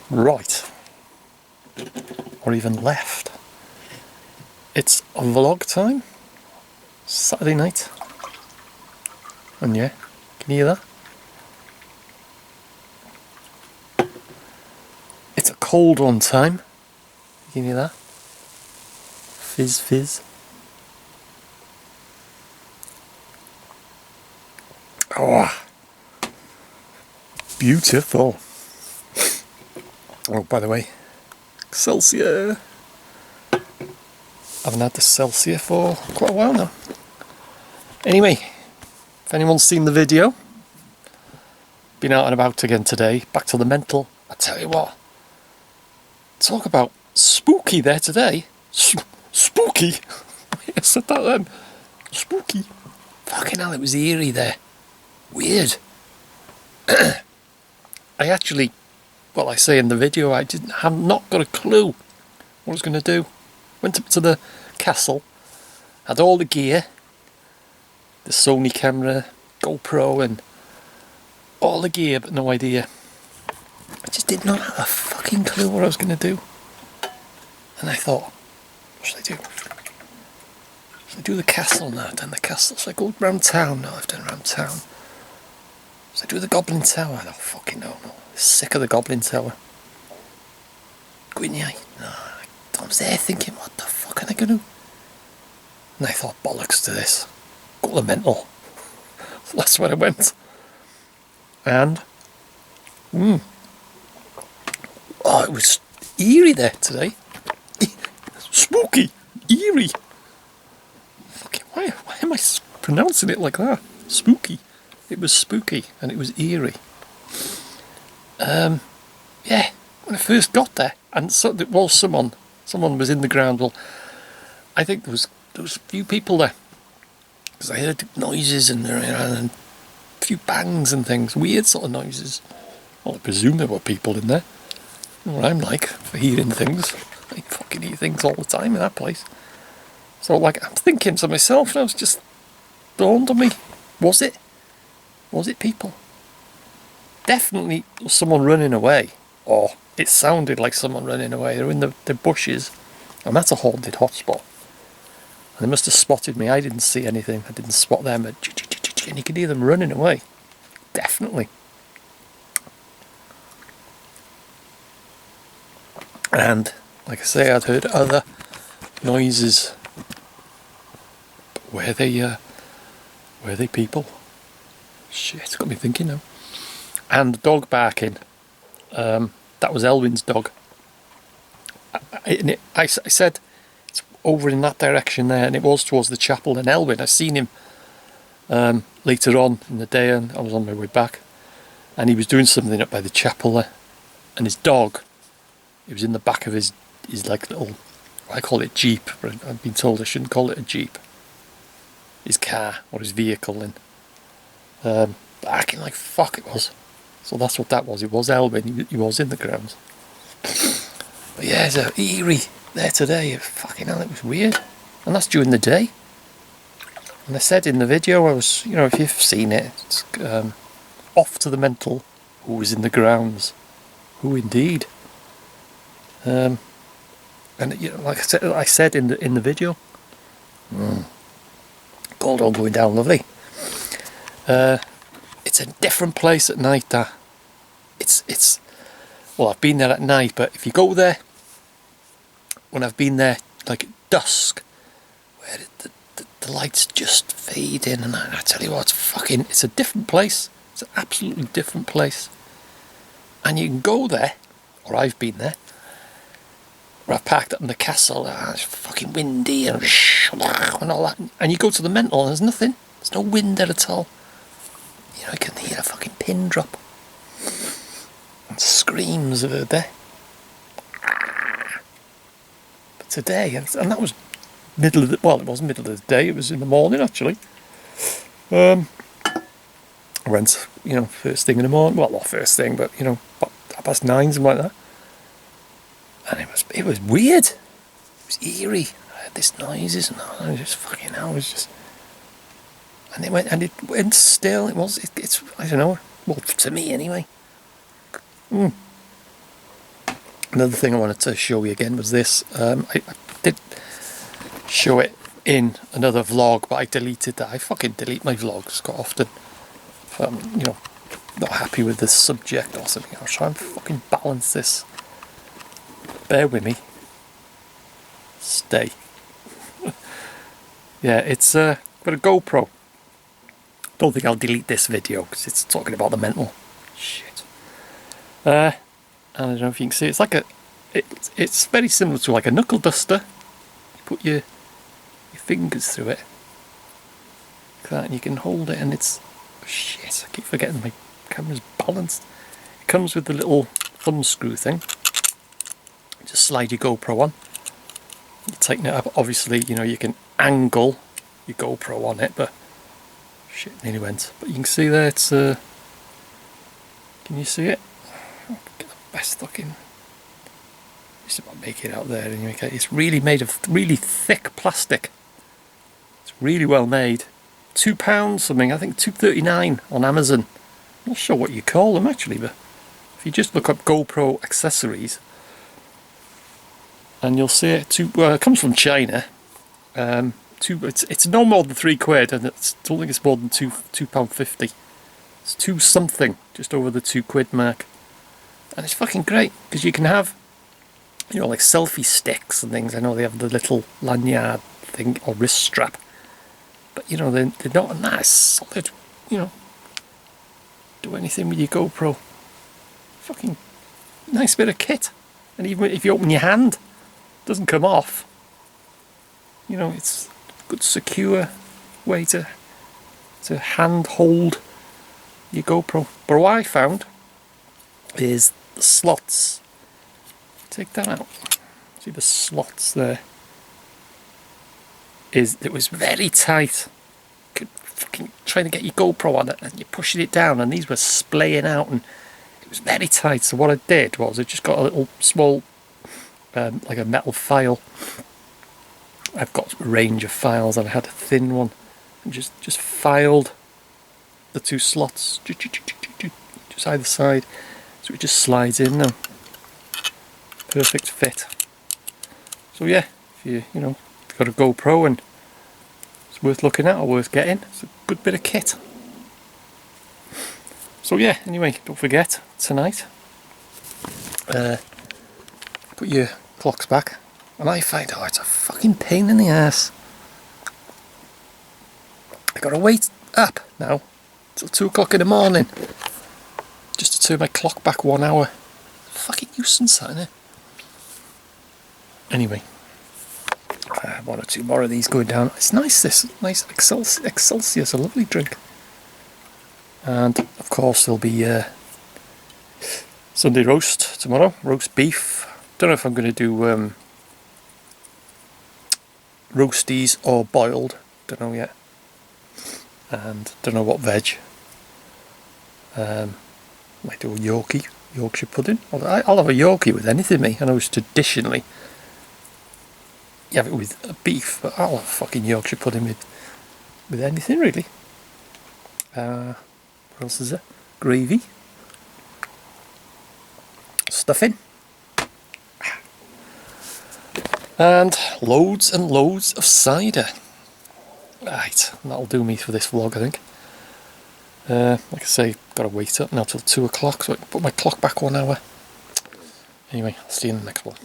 right, or even left. It's vlog time, Saturday night, and yeah, can you hear that? It's a cold one time, can you hear that? Fizz fizz. Oh, beautiful. Oh, by the way, Celsius. I haven't had the Celsius for quite a while now. Anyway, if anyone's seen the video, been out and about again today, back to the mental. I tell you what, talk about spooky there today. Spooky? I said that then. Spooky. Fucking hell, it was eerie there. Weird. I actually, well, I say in the video, have not got a clue what I was going to do. Went up to the castle, had all the gear, the Sony camera, GoPro, and all the gear, but no idea. I just did not have a fucking clue what I was going to do. And I thought, what should I do? Should I do the castle? No, I've done the castle. Should I go round town? No, I've done round town. Should I do the Goblin Tower? No, fucking no. Sick of the Goblin Tower. Gwynniai? No. I was there thinking, what the fuck am I going to do? And I thought, bollocks to this. Go to the mental. So that's where I went. And, oh, it was eerie there today. Spooky. Eerie. Fucking, why am I pronouncing it like that? Spooky. It was spooky and it was eerie. Yeah, when I first got there, and so there was someone was in the ground. Well, I think there was a few people there, because I heard noises and a few bangs and things, weird sort of noises. Well, I presume there were people in there. You know what I'm like for hearing things. I fucking hear things all the time in that place. So, like, I'm thinking to myself, and it was just dawned on me, was it people? Definitely someone running away, or it sounded like someone running away. They were in the bushes, and that's a haunted hotspot. And they must have spotted me. I didn't see anything. I didn't spot them, but and you could hear them running away. Definitely. And like I say, I'd heard other noises. But were they people? Shit, it's got me thinking now. And the dog barking. That was Elwyn's dog. I said it's over in that direction there, and it was towards the chapel. And Elwyn, I seen him later on in the day, and I was on my way back, and he was doing something up by the chapel there. And his dog, he was in the back of his like little, I call it Jeep, but I've been told I shouldn't call it a Jeep. His car or his vehicle, and barking like fuck it was. So that's what that was. It was Elwyn. He was in the grounds. But yeah, it's eerie there today. Fucking hell, it was weird. And that's during the day. And I said in the video, I was, if you've seen it, it's off to the mental. Who was in the grounds? Who indeed? And like I said in the video, gold all going down lovely. It's a different place at night. That it's well, I've been there at night, but if you go there, when I've been there like at dusk, where the lights just fade in, and I tell you what, it's a different place. It's an absolutely different place, and you can go there, or I've been there, where I've parked up in the castle. It's fucking windy and all that, and you go to the mental, and there's nothing. There's no wind there at all. I can hear a fucking pin drop. And screams of her there. But today, and that was it wasn't middle of the day, it was in the morning actually. I went, first thing in the morning, well not first thing, but about 9:30, something like that. And it was weird. It was eerie. I heard these noises and I was just fucking hell, it was just. And it went still. It's I don't know. Well, to me anyway. Another thing I wanted to show you again was this. I did show it in another vlog, but I deleted that. I fucking delete my vlogs quite often. If I'm, you know, not happy with the subject or something. I'll try and fucking balance this. Bear with me. Stay. Yeah, it's got a GoPro. Don't think I'll delete this video because it's talking about the mental shit. And I don't know if you can see, it's like it's very similar to like a knuckle duster. You put your fingers through it like that, and you can hold it, and it's shit. I keep forgetting my camera's balanced. It comes with the little thumb screw thing. Just slide your GoPro on. You tighten it up. Obviously, you know, you can angle your GoPro on it, but shit, nearly went. But you can see there, it's can you see it? Get the best looking. Just about make it out there anyway. It's really made of really thick plastic. It's really well made. £2 something, I think £2.39 on Amazon. I'm not sure what you call them actually, but if you just look up GoPro accessories, and you'll see it. It comes from China. It's no more than £3, and I don't think it's more than £2.50. It's 2 something, just over the £2 mark, and it's fucking great because you can have, you know, like selfie sticks and things. I know they have the little lanyard thing or wrist strap, but you know they're not a nice solid. You know, do anything with your GoPro. Fucking nice bit of kit, and even if you open your hand, it doesn't come off. You know, it's a good secure way to hand hold your GoPro. But what I found is the slots. Take that out. See the slots there? It was very tight. Could fucking trying to get your GoPro on it, and you're pushing it down, and these were splaying out, and it was very tight. So what I did was I just got a little small, like a metal file. I've got a range of files, and I had a thin one, and just filed the 2 slots just either side, so it just slides in now. Perfect fit. So yeah, if you know, if you've got a GoPro and it's worth looking at or worth getting, it's a good bit of kit. So yeah, anyway, don't forget tonight, put your clocks back. And I find, it's a fucking pain in the ass. I gotta wait up now till 2 o'clock in the morning just to turn my clock back 1 hour. Fucking nuisance, isn't it? Anyway, 1 or 2 more of these going down. It's nice, this nice Excelsior's a lovely drink. And of course there'll be Sunday roast tomorrow, roast beef. Don't know if I'm going to do roasties or boiled, don't know yet, and don't know what veg. Might do a Yorkshire pudding. I'll have a Yorkie with anything, mate. I know it's traditionally you have it with beef, but I'll have fucking Yorkshire pudding with anything really. What else is there? Gravy, stuffing, and loads of cider. Right, that'll do me for this vlog, I think. Like I say, gotta wait up now till 2 o'clock, so I can put my clock back 1 hour. Anyway, I'll see you in the next one.